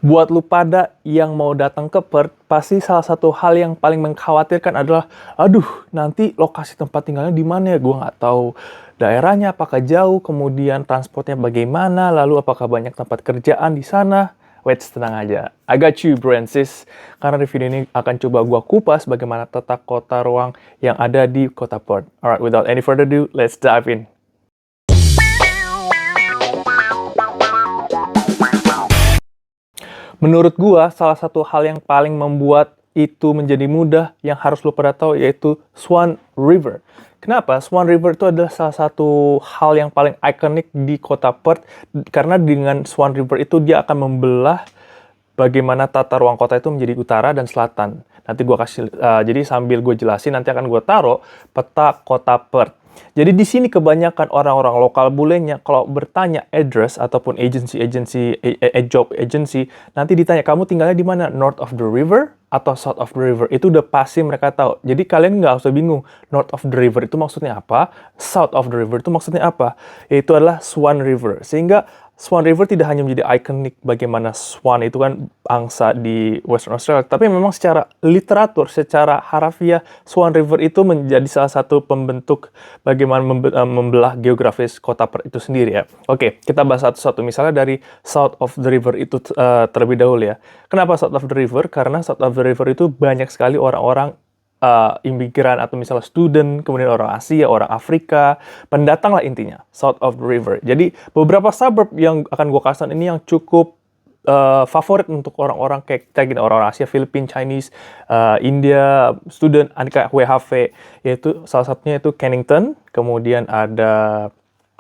Buat lu pada yang mau datang ke Perth, pasti salah satu hal yang paling mengkhawatirkan adalah, aduh, nanti lokasi tempat tinggalnya di mana ya? Gue nggak tahu daerahnya apakah jauh, kemudian transportnya bagaimana, lalu apakah banyak tempat kerjaan di sana. Wait, tenang aja. I got you, bro and sis. Karena di video ini akan coba gua kupas bagaimana tata kota ruang yang ada di kota Perth. Alright, without any further ado, let's dive in. Menurut gua, salah satu hal yang paling membuat itu menjadi mudah yang harus lo pada tahu yaitu Swan River. Kenapa? Swan River itu adalah salah satu hal yang paling ikonik di kota Perth karena dengan Swan River itu dia akan membelah bagaimana tata ruang kota itu menjadi utara dan selatan. Nanti gua kasih, jadi sambil gue jelasin nanti akan gue taruh peta kota Perth. Jadi di sini kebanyakan orang-orang lokal bulenya kalau bertanya address ataupun job agency, nanti ditanya kamu tinggalnya di mana? North of the river atau south of the river? Itu udah pasti mereka tahu. Jadi kalian nggak usah bingung. North of the river itu maksudnya apa? South of the river itu maksudnya apa? Itu adalah Swan River. Sehingga Swan River tidak hanya menjadi ikonik bagaimana swan itu kan angsa di Western Australia, tapi memang secara literatur, secara harafiah, Swan River itu menjadi salah satu pembentuk bagaimana membelah geografis kota Perth itu sendiri ya. Oke, kita bahas satu-satu. Misalnya dari South of the River itu terlebih dahulu ya. Kenapa South of the River? Karena South of the River itu banyak sekali orang-orang imigran atau misalnya student, kemudian orang Asia, orang Afrika, pendatang lah intinya, South of the River. Jadi beberapa suburb yang akan gue kasih ini yang cukup favorit untuk orang-orang kayak kita gini, orang Asia, Filipina, Chinese, India, student, kayak WHV, yaitu salah satunya itu Kennington, kemudian ada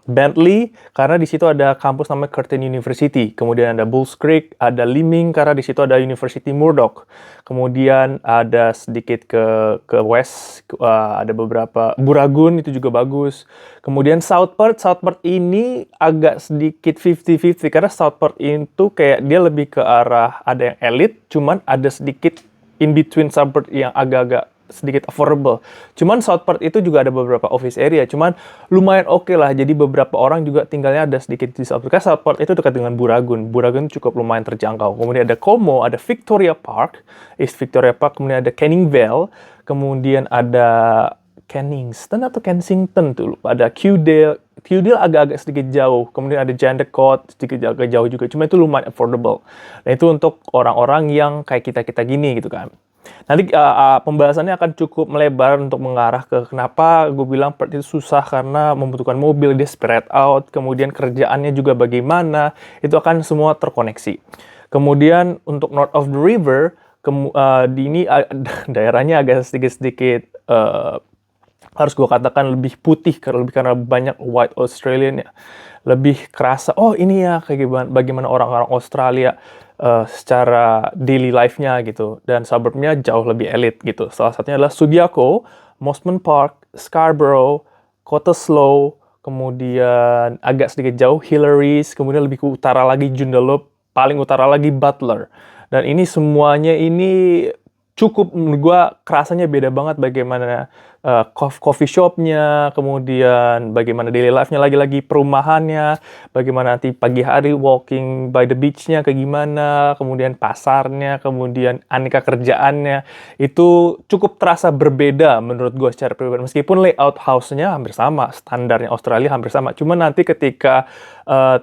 Bentley, karena di situ ada kampus namanya Curtin University. Kemudian ada Bulls Creek, ada Liming, karena di situ ada University Murdoch. Kemudian ada sedikit ke west, ada beberapa Buragun, itu juga bagus. Kemudian South Perth ini agak sedikit 50-50, karena South Perth itu kayak dia lebih ke arah ada yang elit, cuman ada sedikit in between suburb yang agak-agak sedikit affordable. Cuman South Perth itu juga ada beberapa office area, cuman lumayan oke lah. Jadi beberapa orang juga tinggalnya ada sedikit di South Perth. Karena South Perth itu dekat dengan Buragun. Buragun cukup lumayan terjangkau. Kemudian ada Como, ada Victoria Park, kemudian ada Canning Vale, kemudian ada Kenningston atau Kensington tuh lupa. Ada Kewdale agak-agak sedikit jauh. Kemudian ada Jandakot, sedikit agak jauh juga. Cuma itu lumayan affordable. Nah itu untuk orang-orang yang kayak kita-kita gini gitu kan. Nanti pembahasannya akan cukup melebar untuk mengarah ke kenapa gue bilang Perth itu susah karena membutuhkan mobil, dia spread out, kemudian kerjaannya juga bagaimana, itu akan semua terkoneksi. Kemudian untuk North of the River, di ini daerahnya agak sedikit-sedikit harus gue katakan lebih putih karena banyak white Australian ya. Lebih kerasa, oh ini ya kayak bagaimana orang-orang Australia secara daily life-nya gitu. Dan suburb-nya jauh lebih elit gitu. Salah satunya adalah Subiaco, Mosman Park, Scarborough, Cottesloe, kemudian agak sedikit jauh Hillary's, kemudian lebih ke utara lagi Joondalup, paling utara lagi Butler. Dan ini semuanya ini cukup menurut gue kerasanya beda banget bagaimana coffee shop-nya, kemudian bagaimana daily life-nya, lagi-lagi perumahannya, bagaimana nanti pagi hari walking by the beach-nya kayak gimana, kemudian pasarnya, kemudian aneka kerjaannya, itu cukup terasa berbeda menurut gue secara pribadi. Meskipun layout house-nya hampir sama, standarnya Australia hampir sama, cuma nanti ketika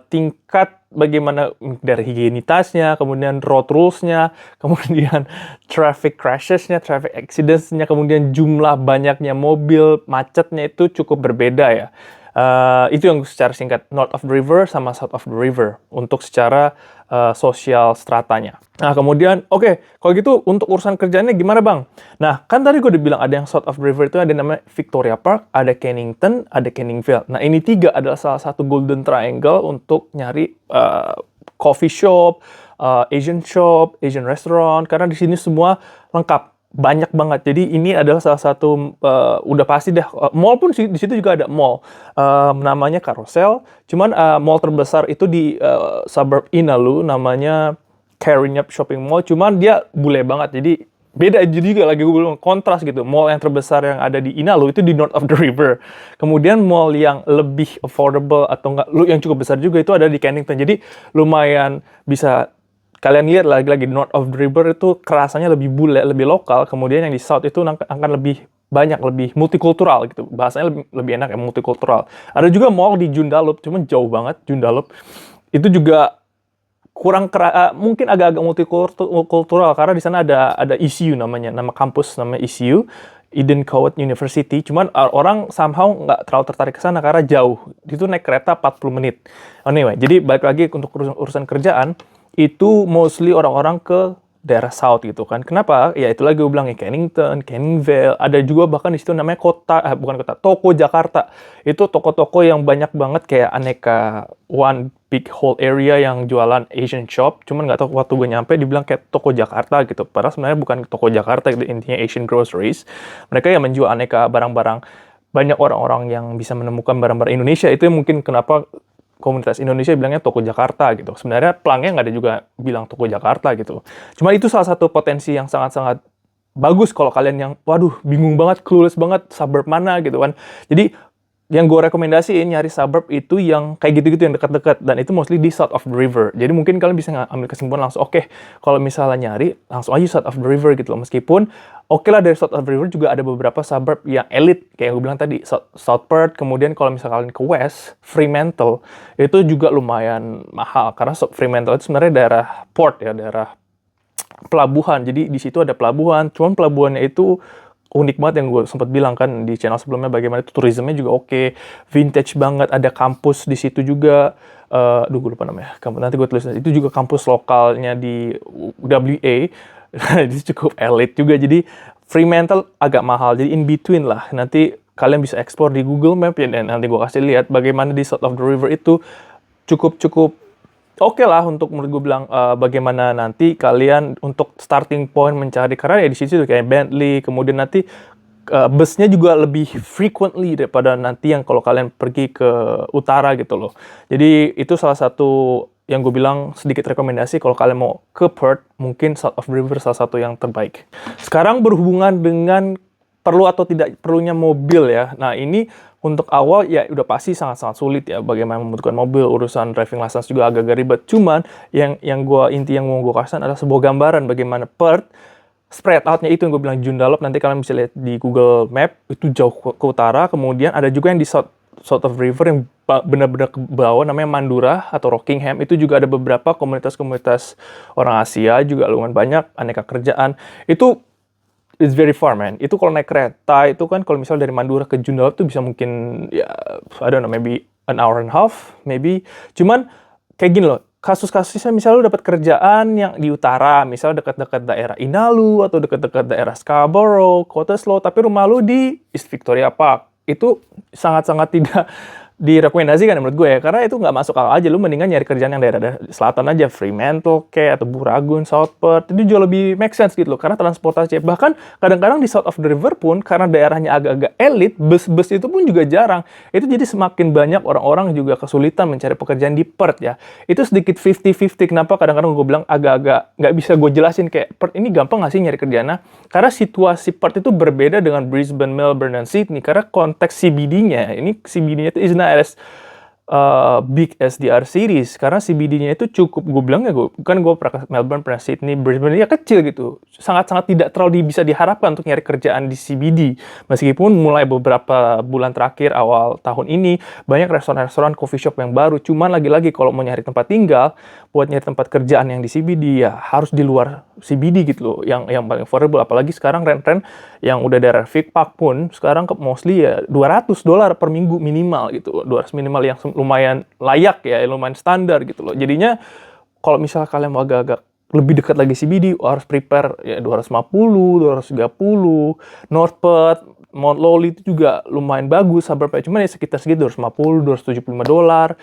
tingkat bagaimana dari higienitasnya, kemudian road rules-nya, kemudian traffic crashes-nya, traffic accidents-nya, kemudian jumlah banyaknya mobil, macetnya itu cukup berbeda ya. Itu yang secara singkat, North of the River sama South of the River untuk secara sosial stratanya. Nah kemudian, oke, kalau gitu untuk urusan kerjaannya gimana bang? Nah kan tadi gue udah bilang ada yang South of the River itu ada namanya Victoria Park, ada Kennington, ada Canning Vale. Nah ini tiga adalah salah satu golden triangle untuk nyari coffee shop, Asian restaurant, karena di sini semua lengkap. Banyak banget. Jadi ini adalah salah satu udah pasti deh. Mall pun di situ juga ada mall. Namanya Carousel. Cuman mall terbesar itu di suburb Inalu namanya Karrinyup Shopping Mall. Cuman dia bule banget. Jadi beda juga lagi gue bilang kontras gitu. Mall yang terbesar yang ada di Inalu itu di North of the River. Kemudian mall yang lebih affordable atau enggak yang cukup besar juga itu ada di Kennington. Jadi lumayan bisa kalian lihat lagi-lagi north of the river itu kerasanya lebih bule, lebih lokal, kemudian yang di south itu akan lebih banyak, lebih multikultural gitu. Bahasanya lebih enak ya, multikultural. Ada juga mall di Joondalup, cuman jauh banget Joondalup. Itu juga kurang mungkin agak-agak multikultural karena di sana ada ECU namanya, nama kampus namanya ECU, Eden Coward University. Cuman orang somehow nggak terlalu tertarik ke sana karena jauh. Itu naik kereta 40 menit. Anyway, jadi balik lagi untuk urusan kerjaan, itu mostly orang-orang ke daerah South gitu kan. Kenapa? Ya itu lagi gue bilang ya, Kennington, Canningvale, ada juga bahkan di situ namanya bukan kota, Toko Jakarta. Itu toko-toko yang banyak banget kayak aneka one big whole area yang jualan Asian shop. Cuman nggak tahu waktu gue nyampe dibilang kayak Toko Jakarta gitu. Padahal sebenarnya bukan Toko Jakarta gitu, intinya Asian groceries. Mereka yang menjual aneka barang-barang. Banyak orang-orang yang bisa menemukan barang-barang Indonesia. Itu yang mungkin kenapa komunitas Indonesia bilangnya Toko Jakarta gitu. Sebenarnya pelangnya nggak ada juga bilang Toko Jakarta gitu. Cuma itu salah satu potensi yang sangat-sangat bagus kalau kalian yang, waduh, bingung banget, clueless banget, suburb mana gitu kan. Jadi, yang gue rekomendasiin nyari suburb itu yang kayak gitu-gitu, yang dekat-dekat. Dan itu mostly di south of the river. Jadi mungkin kalian bisa ambil kesimpulan langsung, oke, kalau misalnya nyari, langsung aja south of the river gitu loh. Meskipun, oke lah dari south of the river juga ada beberapa suburb yang elit. Kayak gue bilang tadi, South Perth. Kemudian kalau misalnya kalian ke west, Fremantle, itu juga lumayan mahal. Karena Fremantle itu sebenarnya daerah port ya, daerah pelabuhan. Jadi di situ ada pelabuhan. Cuman pelabuhannya itu unik banget, yang gue sempat bilang kan di channel sebelumnya, bagaimana itu turismenya juga oke, vintage banget, ada kampus di situ juga, gue lupa namanya, nanti gue tulis, itu juga kampus lokalnya di WA, itu cukup elit juga, jadi Fremantle agak mahal, jadi in between lah, nanti kalian bisa explore di Google Map ya, dan nanti gue kasih lihat bagaimana di South of the River itu cukup oke lah untuk menurut gue bilang bagaimana nanti kalian untuk starting point mencari, karena ya di situ kayak Bentley, kemudian nanti busnya juga lebih frequently daripada nanti yang kalau kalian pergi ke utara gitu loh. Jadi itu salah satu yang gue bilang sedikit rekomendasi kalau kalian mau ke Perth, mungkin South of the River salah satu yang terbaik. Sekarang berhubungan dengan perlu atau tidak perlunya mobil ya. Nah ini untuk awal ya udah pasti sangat-sangat sulit ya bagaimana membutuhkan mobil, urusan driving license juga agak-agak ribet. Cuman yang mau gue kasih adalah sebuah gambaran bagaimana Perth spread out-nya itu yang gue bilang Joondalup, nanti kalian bisa lihat di Google Map, itu jauh ke utara. Kemudian ada juga yang di South of River yang benar-benar ke bawah namanya Mandurah atau Rockingham. Itu juga ada beberapa komunitas-komunitas orang Asia juga lumayan banyak, aneka kerjaan. Itu it's very far, man. Itu kalau naik kereta, itu kan kalau misalnya dari Mandurah ke Joondalup tuh bisa mungkin, ya, I don't know, maybe an hour and a half, maybe. Cuman, kayak gini loh, kasus-kasusnya misalnya lu dapat kerjaan yang di utara, misalnya dekat-dekat daerah Inalu, atau dekat-dekat daerah Scarborough, Cottesloe, tapi rumah lu di East Victoria Park. Itu sangat-sangat tidak direkomendasikan menurut gue ya, karena itu nggak masuk akal aja. Lu mendingan nyari kerjaan yang daerah selatan aja, Fremantle kayak, atau Buragun, South Perth, itu jauh lebih make sense gitu loh, karena transportasi. Bahkan kadang-kadang di South of the River pun, karena daerahnya agak-agak elit, bus-bus itu pun juga jarang. Itu jadi semakin banyak orang-orang juga kesulitan mencari pekerjaan di Perth ya. Itu sedikit 50-50, kenapa kadang-kadang gue bilang agak-agak nggak bisa gue jelasin kayak, Perth ini gampang nggak sih nyari kerjaan? Karena situasi Perth itu berbeda dengan Brisbane, Melbourne, dan Sydney, karena konteks CBD-nya, ini CBD-nya itu is not as big as the other cities, karena CBD-nya itu cukup, gue bilang ya, gue pernah ke Melbourne, pernah Sydney, Brisbane, ya kecil gitu, sangat-sangat tidak terlalu bisa diharapkan untuk nyari kerjaan di CBD, meskipun mulai beberapa bulan terakhir awal tahun ini banyak restoran-restoran, coffee shop yang baru. Cuman lagi-lagi kalau mau nyari tempat tinggal, buat nyari tempat kerjaan yang di CBD ya harus di luar CBD gitu loh, yang paling affordable. Apalagi sekarang rent yang udah daerah Vic Park pun sekarang mostly ya $200 per minggu minimal gitu, 200 minimal, yang lumayan layak ya, lumayan standar gitu loh. Jadinya kalau misalnya kalian mau agak-agak lebih dekat lagi CBD, harus prepare ya 250, 230. North Perth, Mount Lowry itu juga lumayan bagus suburbnya, cuman ya sekitar segitu, $250, $275.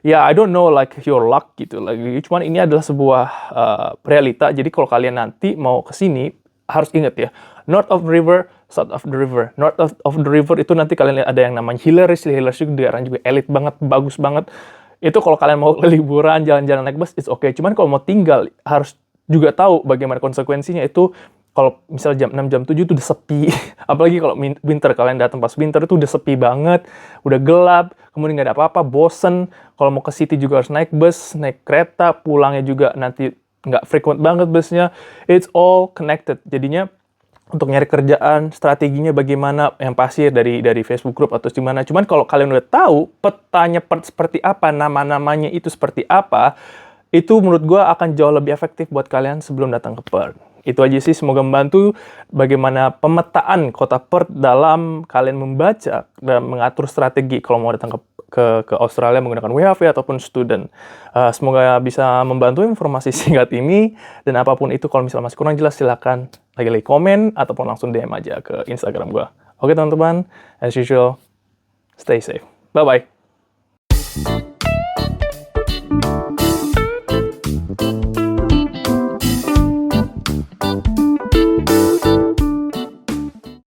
Ya, I don't know like your luck gitu lagi. Cuman ini adalah sebuah realita. Jadi kalau kalian nanti mau ke sini harus ingat ya, North of the River, South of the River. North of the River itu nanti kalian lihat ada yang namanya Hillers juga, daerahnya juga elit banget, bagus banget. Itu kalau kalian mau liburan, jalan-jalan naik bus, it's okay. Cuman kalau mau tinggal, harus juga tahu bagaimana konsekuensinya. Itu kalau misalnya jam 6, jam 7 itu udah sepi. Apalagi kalau winter, kalian datang pas winter itu udah sepi banget, udah gelap, kemudian nggak ada apa-apa, bosen. Kalau mau ke city juga harus naik bus, naik kereta, pulangnya juga nanti nggak frequent banget busnya. It's all connected. Jadinya untuk nyari kerjaan, strateginya bagaimana, yang pasti dari Facebook Group atau di mana. Cuman kalau kalian udah tahu petanya seperti apa, nama-namanya itu seperti apa, itu menurut gue akan jauh lebih efektif buat kalian sebelum datang ke Perth. Itu aja sih, semoga membantu bagaimana pemetaan kota Perth dalam kalian membaca dan mengatur strategi kalau mau datang ke Australia menggunakan WHV ataupun student. Semoga bisa membantu informasi singkat ini, dan apapun itu kalau misalnya masih kurang jelas silakan lagi komen ataupun langsung DM aja ke Instagram gue. Oke teman-teman, as usual, stay safe. Bye-bye.